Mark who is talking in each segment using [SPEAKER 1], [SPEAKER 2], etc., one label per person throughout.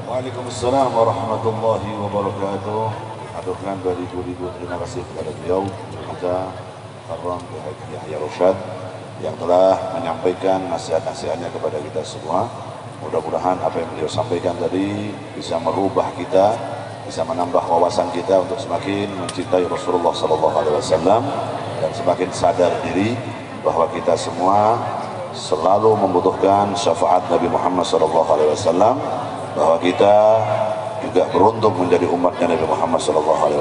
[SPEAKER 1] Waalaikumsalam warahmatullahi wabarakatuh. Aturkan beribu-ribu terima kasih kepada beliau kita Harun Yahya Rosyad yang telah menyampaikan nasihat-nasihatnya kepada kita semua. Mudah-mudahan apa yang beliau sampaikan tadi bisa merubah kita, bisa menambah wawasan kita untuk semakin mencintai Rasulullah SAW dan semakin sadar diri bahwa kita semua selalu membutuhkan syafaat Nabi Muhammad SAW, bahwa kita juga beruntung menjadi umatnya Nabi Muhammad SAW.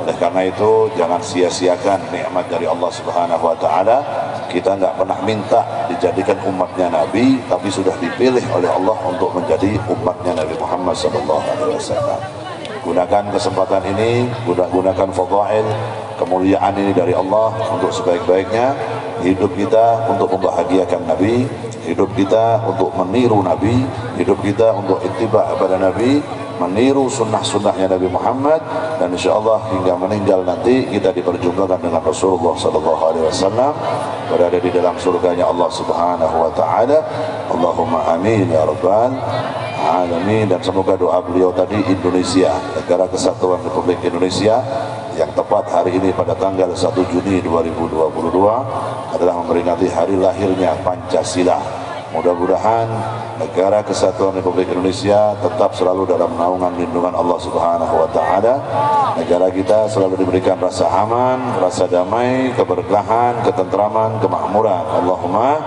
[SPEAKER 1] Oleh karena itu jangan sia-siakan nikmat dari Allah Subhanahu Wa Taala. Kita nggak pernah minta dijadikan umatnya Nabi, tapi sudah dipilih oleh Allah untuk menjadi umatnya Nabi Muhammad SAW. Gunakan kesempatan ini, gunakan fadail kemuliaan ini dari Allah untuk sebaik-baiknya. Hidup kita untuk membahagiakan Nabi, hidup kita untuk meniru Nabi, hidup kita untuk ittiba kepada Nabi, meniru sunnah-sunnahnya Nabi Muhammad, dan insya Allah hingga meninggal nanti kita diperjumpakan dengan Rasulullah SAW berada di dalam surganya Allah Subhanahu Wa Taala. Allahumma amin ya rabbal alamin. Dan semoga doa beliau tadi, Indonesia, negara kesatuan Republik Indonesia, yang tepat hari ini pada tanggal 1 Juni 2022 adalah memperingati hari lahirnya Pancasila. Mudah-mudahan negara kesatuan Republik Indonesia tetap selalu dalam naungan lindungan Allah Subhanahu Wa Taala. Negara kita selalu diberikan rasa aman, rasa damai, keberkahan, ketentraman, kemakmuran. Allahumma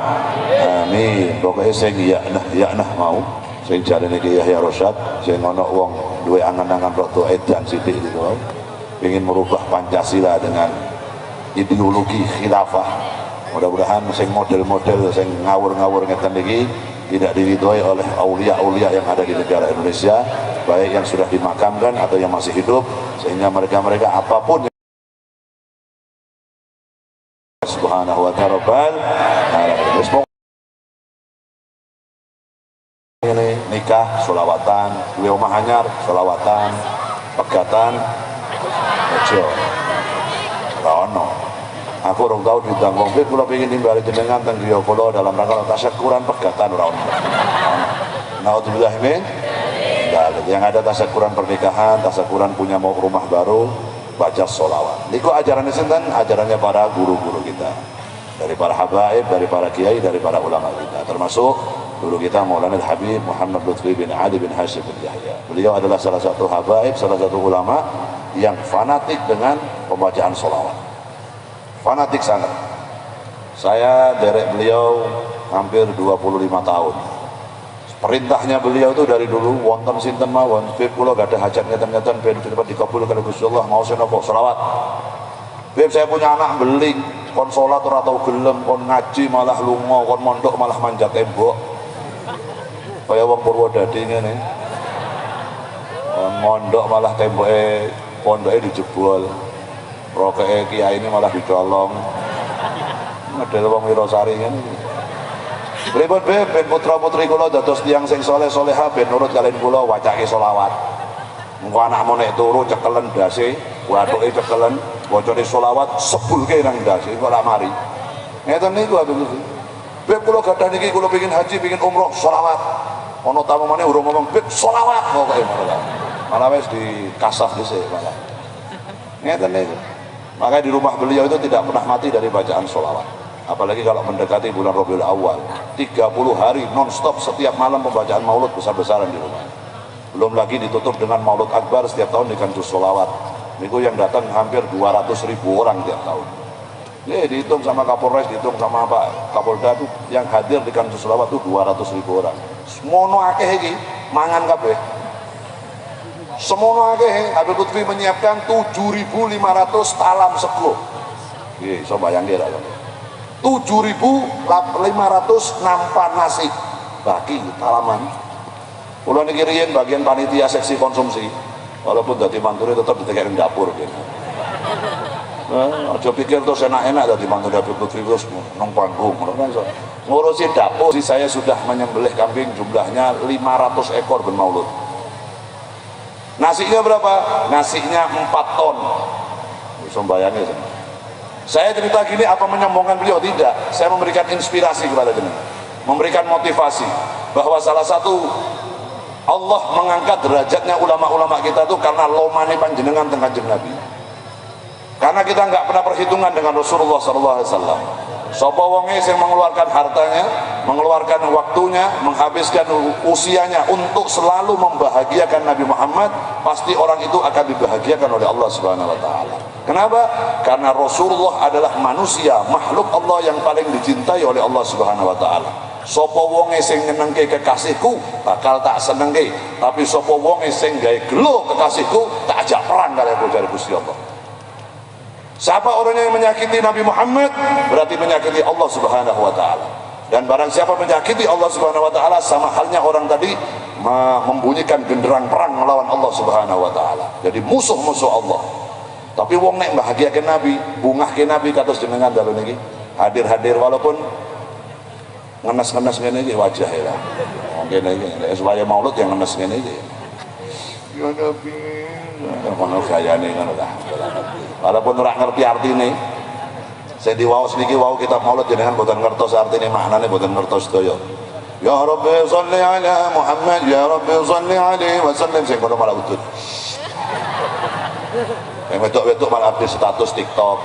[SPEAKER 1] amin. Pokoknya saya yaknah mau saya cari niki Yahya Rosyad, saya ngono wong duwe angan-angan rada edan sithik gitu, ingin merubah Pancasila dengan ideologi khilafah. Mudah-mudahan sing model-model sing ngawur-ngawur ngeten niki tidak diridhoi oleh aulia-aulia yang ada di negara Indonesia, baik yang sudah dimakamkan atau yang masih hidup, sehingga mereka-mereka apapun Subhanahu wa ta'ala ini nikah solawatan, duwe omah anyar solawatan, pegatan ojo ono. Aku orang tahu diundang wong pit, kula pengin nimbali jenengan teng griya kula dalam rangka tasyakuran pegatan ora ono. Naudzubillah min dzalik. Yang ada tasyakuran pernikahan, tasyakuran punya mau rumah baru, baca sholawat. Niku ajarannya sinten? Ajarannya para guru-guru kita, dari para habaib, dari para kiai, dari para ulama kita, termasuk guru kita Maulana Habib Muhammad Lutfi bin Ali bin Hashim bin Yahya. Beliau adalah salah satu habaib, salah satu ulama yang fanatik dengan pembacaan sholawat, fanatik sangat. Saya derek beliau hampir 25 tahun. Perintahnya beliau itu dari dulu wonten sinten mawon, Bib kula gak ada hajat ngeten-ngeten ben cepat dikabulkan Gusti Allah, mau senapa selawat. Bib saya punya anak beling, kon salat ora tau gelem, kon ngaji malah lunga, kon mondok malah manjat tembok. Kaya wong Purwodadi ngene. Kon mondok malah temboke pondoke dijebol. Rokeke kiai ini malah dicolong. Model wong Wirasari ngene. Pripun Bib, ben putra-putri kula dados tiyang sing saleh-salehah ben nurut kalian kula wacake selawat. Engko anakmu nek turu cekelen ndase, wathuke cekelen, wacane selawat sebulke nang ndase kok ora mari. Ngeten niku Habib. Bib kula gadah niki kula pengin haji, pengin umroh, selawat. Ana tamu maneh urung ngomong Bib selawat pokoke malah. Malah wis dikasaf dhisik malah. Ngeten niku. Maka di rumah beliau itu tidak pernah mati dari bacaan selawat. Apalagi kalau mendekati bulan Rabiul Awal, 30 hari non-stop setiap malam pembacaan maulud besar-besaran di rumah. Belum lagi ditutup dengan maulud akbar setiap tahun dengan juz sholawat. Itu yang datang hampir 200.000 orang tiap tahun. Dihitung sama Kapolres, dihitung sama Pak Kapolda itu yang hadir di kanjus sholawat itu 200.000 orang. Semono akeh iki mangan kabeh. Semono akeh Habib Lutfi menyiapkan 7.500 talam sego. Nggih, iso bayangke ra kok. 7.500 nampan nasi bagi talaman. Kula niki riyen bagian panitia seksi konsumsi, walaupun dadi mantune tetap ditekek dapur gitu. Aja pikir terus enak-enak dadi mantu Habib Lutfi terus nang panggung. Ngurusi dapur, saya sudah menyembelih kambing jumlahnya 500 ekor ben maulud. Nasinya berapa? Nasinya 4 ton. Bisa bayangin. Saya cerita gini apa menyombongkan beliau? Tidak. Saya memberikan inspirasi kepada jenengan, memberikan motivasi bahwa salah satu Allah mengangkat derajatnya ulama-ulama kita tuh karena lomane panjenengan teng Kanjeng Nabi. Karena kita nggak pernah perhitungan dengan Rasulullah SAW. Sapa wonge sing mengeluarkan hartanya, mengeluarkan waktunya, menghabiskan usianya untuk selalu membahagiakan Nabi Muhammad, pasti orang itu akan dibahagiakan oleh Allah Subhanahu wa taala. Kenapa? Karena Rasulullah adalah manusia, makhluk Allah yang paling dicintai oleh Allah Subhanahu wa taala. Sapa wonge sing nyenengke kekasihku bakal tak senengke, tapi sapa wonge sing gawe gelo kekasihku tak ajak perang karo aku dari Gusti Allah. Siapa orang yang menyakiti Nabi Muhammad berarti menyakiti Allah Subhanahu wa taala. Dan barang siapa menyakiti Allah Subhanahu wa taala sama halnya orang tadi membunyikan genderang perang melawan Allah Subhanahu wa taala. Jadi musuh-musuh Allah. Tapi wong nek bahagiakeun Nabi, bungahkeun Nabi kados jenengan dalu niki, hadir-hadir walaupun ngenes-ngenes ngene iki wajah ya. Mungkin iki supaya maulud yang ngenes ngene iki. Ya Nabi ngono gayane ngono ta. Walaupun ora ngerti artine. Saya diwaos niki wau kitab maulud jenengan boten ngertos artine, maknane boten ngertos sedaya. Ya Rabbi sholli ala Muhammad, ya Rabbi sholli alaihi wasallam, sing kono malah udut. Yang wedok-wedok malah update status TikTok.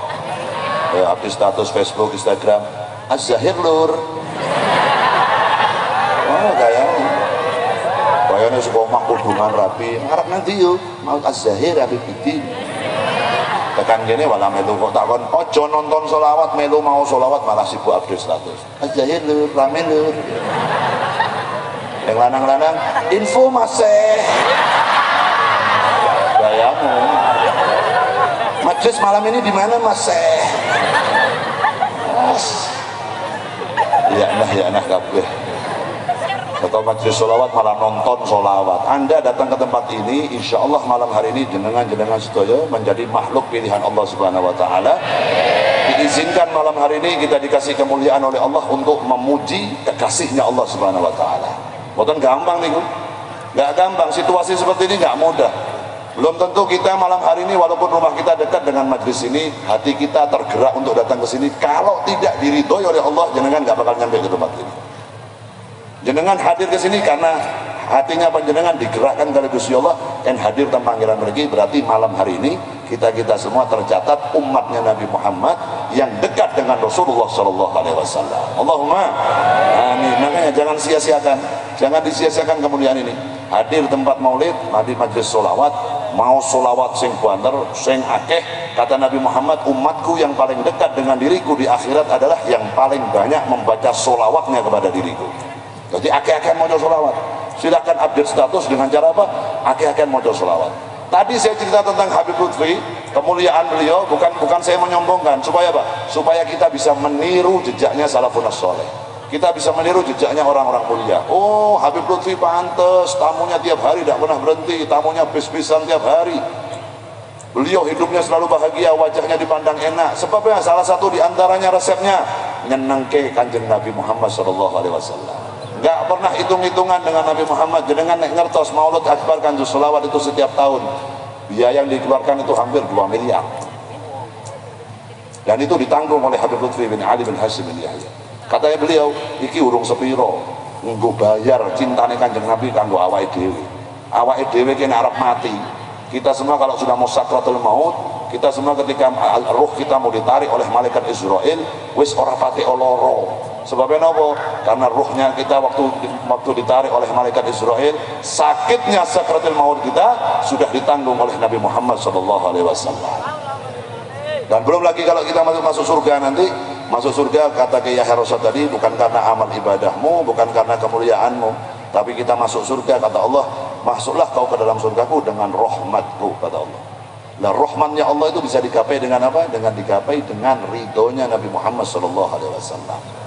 [SPEAKER 1] Ya update status Facebook, Instagram. Az-Zahir lur. Oh gayane. Kayane suka omah kudungan rapi. Arep nanti yo mau Az-Zahir Habib Bidi. Tekan gini wala melu kok takon ojo nonton solawat melu mau solawat malah sibuk update status. Az-Zahir lur, rame lur. Yang lanang-lanang info masih. Gayamu. Majlis malam ini di mana masih? Ya nah kabeh. Atau majlis solawat malah nonton solawat. Anda datang ke tempat ini, insya Allah malam hari ini jenengan sedaya menjadi makhluk pilihan Allah Subhanahu wa taala. Diizinkan malam hari ini kita dikasih kemuliaan oleh Allah untuk memuji kekasihnya Allah Subhanahu wa taala. Bukan gampang niku. Enggak gampang, situasi seperti ini enggak mudah. Belum tentu kita malam hari ini walaupun rumah kita dekat dengan majlis ini, hati kita tergerak untuk datang ke sini. Kalau tidak diridhoi oleh Allah, jenengan enggak bakal nyampe ke tempat ini. Jenengan hadir ke sini karena hatinya panjenengan digerakkan oleh Gusti Allah dan hadir tanpa panggilan rezeki, berarti malam hari ini kita semua tercatat umatnya Nabi Muhammad yang dekat dengan Rasulullah Shallallahu Alaihi Wasallam. Allahumma amin. Makanya jangan sia-siakan, jangan disia-siakan kemuliaan ini. Hadir tempat maulid, hadir majlis solawat, mau solawat sing banter, sing akeh. Kata Nabi Muhammad, umatku yang paling dekat dengan diriku di akhirat adalah yang paling banyak membaca solawatnya kepada diriku. Jadi akeh-akeh mau solawat. Silakan update status dengan cara apa? Akeh-akeh mau solawat. Tadi saya cerita tentang Habib Lutfi, kemuliaan beliau bukan saya menyombongkan, supaya apa? Supaya kita bisa meniru jejaknya salafun saleh. Kita bisa meniru jejaknya orang-orang mulia. Oh, Habib Lutfi pantes, tamunya tiap hari tidak pernah berhenti, tamunya bis-bisan tiap hari. Beliau hidupnya selalu bahagia, wajahnya dipandang enak. Sebabnya salah satu diantaranya resepnya nyenengke Kanjeng Nabi Muhammad SAW. Gak pernah hitung-hitungan dengan Nabi Muhammad. Jenengan nek ngertos maulud akbar kanjeng selawat itu setiap tahun biaya yang dikeluarkan itu hampir 2 miliar, dan itu ditanggung oleh Habib Lutfi bin Ali bin Hashim bin Yahya. Katanya beliau iki urung sepiro nggo bayar cintane kanjeng Nabi kanggo awake dhewe kene arep mati. Kita semua kalau sudah mau sakratul maut, kita semua ketika ruh kita mau ditarik oleh malaikat Israel, wis ora pati loro. Sebabnya apa? Karena ruhnya kita waktu ditarik oleh malaikat Israel, sakitnya sakratul maut kita sudah ditanggung oleh Nabi Muhammad SAW. Dan belum lagi kalau kita masuk surga nanti, masuk surga kata Kiai Harosat tadi bukan karena amal ibadahmu, bukan karena kemuliaanmu, tapi kita masuk surga kata Allah, masuklah kau ke dalam surgaku dengan rahmatku kata Allah. Nah rahmatnya Allah itu bisa digapai dengan apa? Dengan digapai dengan ridhonya Nabi Muhammad SAW.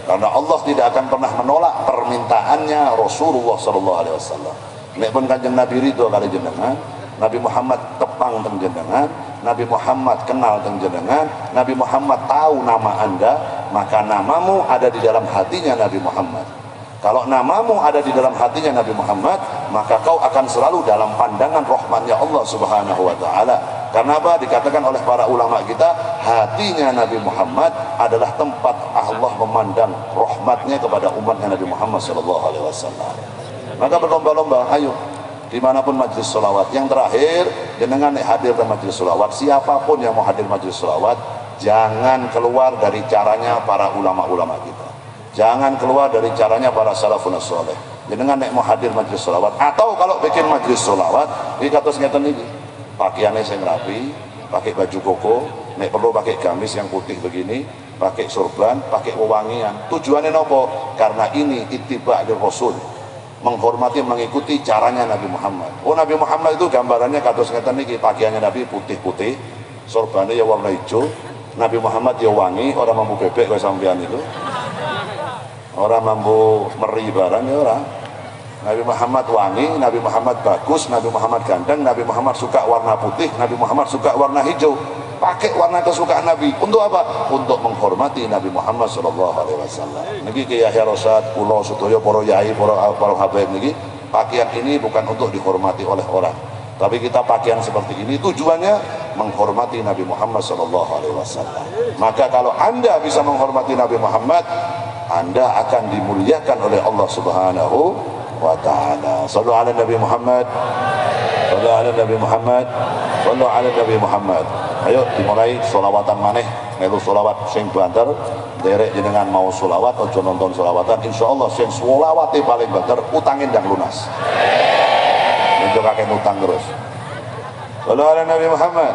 [SPEAKER 1] Karena Allah tidak akan pernah menolak permintaannya Rasulullah SAW. Nek pun kanjeng Nabi ridho kali jenengan, Nabi Muhammad tepang teng jenengan, Nabi Muhammad kenal teng jenengan, Nabi Muhammad tahu nama Anda, maka namamu ada di dalam hatinya Nabi Muhammad. Kalau namamu ada di dalam hatinya Nabi Muhammad, maka kau akan selalu dalam pandangan rahmatnya Allah Subhanahu wa taala. Karena apa? Dikatakan oleh para ulama kita, hatinya Nabi Muhammad adalah tempat Allah memandang rahmatnya kepada umatnya Nabi Muhammad SAW. Maka berlomba-lomba, ayo dimanapun majelis sholawat. Yang terakhir, jenengan hadir ke majelis sholawat, siapapun yang mau hadir majelis sholawat, jangan keluar dari caranya para ulama-ulama kita, jangan keluar dari caranya para salafun soleh. Jenengan nek mau hadir majelis sholawat, atau kalau bikin majelis sholawat, ini kados ngeten iki, pakaiannya sing rapi, pakai baju koko, nek perlu pakai gamis yang putih begini, pakai sorban, pakai wewangian. Tujuannya nopo? Karena ini ittiba' dari Rasul, menghormati, mengikuti caranya Nabi Muhammad. Oh, Nabi Muhammad itu gambarannya kados ngeten niki, pakaiannya Nabi putih-putih, sorbannya ya warna hijau. Nabi Muhammad ya wangi, orang mampu bebek kaya sampean itu. Orang mampu meri barang ya orang. Nabi Muhammad wangi, Nabi Muhammad bagus, Nabi Muhammad ganteng, Nabi Muhammad suka warna putih, Nabi Muhammad suka warna hijau. Pakai warna kesukaan Nabi. Untuk apa? Untuk menghormati Nabi Muhammad SAW. Niki Kiai Yahya Rosyad, kula sedaya para yai, para habaib niki, pakaian ini bukan untuk dihormati oleh orang, tapi kita pakaian seperti ini tujuannya menghormati Nabi Muhammad SAW. Maka kalau Anda bisa menghormati Nabi Muhammad, Anda akan dimuliakan oleh Allah Subhanahu wa ta'ala. Sallu ala Nabi Muhammad, sallu ala Nabi Muhammad, sallu ala Nabi Muhammad. Ayo dimulai sholawatan maneh, melu sholawat sing banter, derek jenengan mau sholawat, ojo nonton sholawatan, insyaallah sing sholawate paling banter utangin dan lunas. Itu kakek utang terus. Sallu ala Nabi Muhammad.